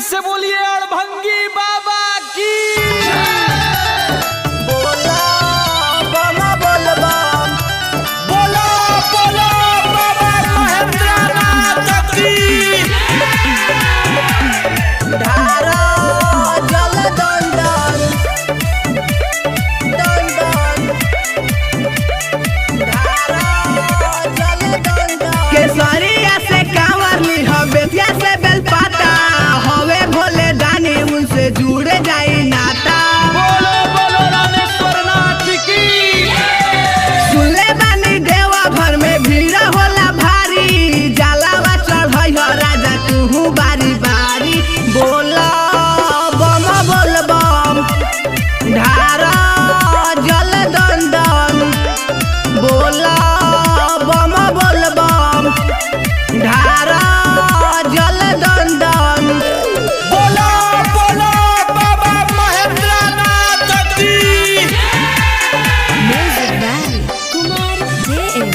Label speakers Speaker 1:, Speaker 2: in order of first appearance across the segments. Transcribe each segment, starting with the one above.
Speaker 1: से बोलिए अड़भंगी बाबा की।
Speaker 2: बोला बाबा बोलबा,
Speaker 1: बोलो बोलो बाबा महेंद्रनाथ की।
Speaker 2: धारा जल दंडन दंडन, धारा जल दंडन। केसरिया से कांवर ली हो, बेतिया से बेलपाता हवे भोले दानी, उनसे जुड़े जाई नाता।
Speaker 1: बोलो बोलो रामेश्वर नाथ की।
Speaker 2: सुनले बानी देवा घर में भीड़ होला भारी, जलावा चढ़ई हो राजा तू बारी बारी। बोला बम बोल बम, धारा जल दंडन। बोला बम बोल बम, धारा जल दंडन।
Speaker 1: बोलो बोलो बाबा महेंद्रनाथ की।
Speaker 3: Music by Kumar JM.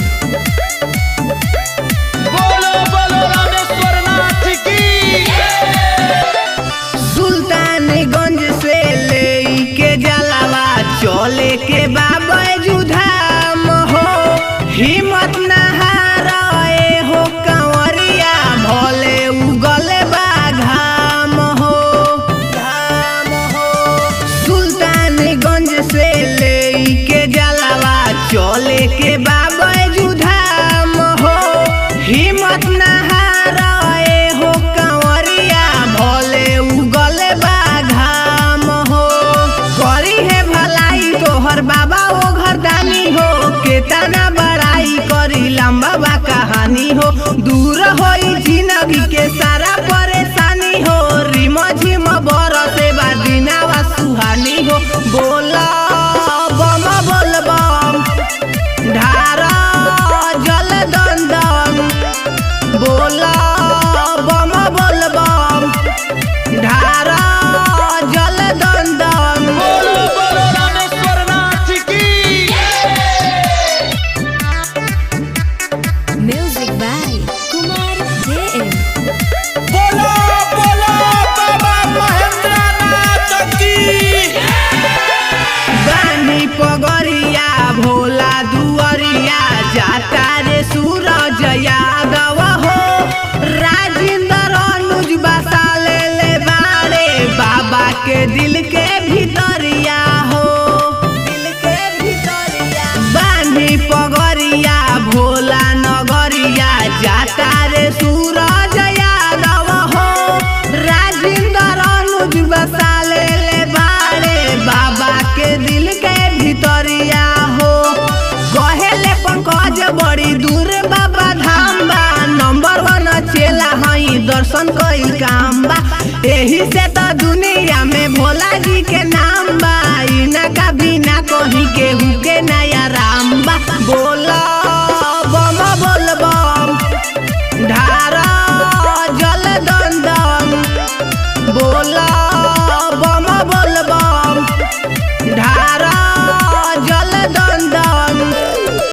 Speaker 1: बोलो बोलो रामेश्वर नाथ की।
Speaker 2: सुल्तानगंज से लेके जलावा चले के बाबा जुधाम हो, हिम्मत न हारे हो कंवरिया, भोले उगल बाघाम हो घाम हो। सुल्तानगंज से लेके जलावा चले के बाबा जुधाम हो, हिम्मत न हारे हो कंवरिया, भोले उगल बाघाम हो। करी है भलाई तोहर बाबा ओ घरदानी हो, केतना बड़ाई करी लंबा बा कहानी हो। दूर होई जिंदगी के सारा परेशानी हो, रिम झिम बरसे बा दिनावा सुहानी हो। बोला बम बोल बम, धारा जल दंडन। बोला बम बोल बम, धारा जल दंडन।
Speaker 1: बोलो बोलो रामेश्वर नाथ की।
Speaker 3: Music by Kumar JM.
Speaker 1: बोलो बोलो बाबा महेंद्रनाथ की।
Speaker 2: बानी पगरिया भोला दुअरिया, जाता रे सूरज यादव हो। राजेंद्र अनुज बसा ले बारे, बाबा के दिल के भीतरिया हो, दिल के भीतरिया। बानी पगरिया भोला नगरिया, जाता रे सूरज यादव हो। राजेंद्र अनुज बसा ले बारे, बाबा के दिल के भीतरिया हो। कहेले पंकज बड़ी दूर बाबा धाम बा, नंबर 1 चेला हई दर्शन कईल काम बा। एही से तो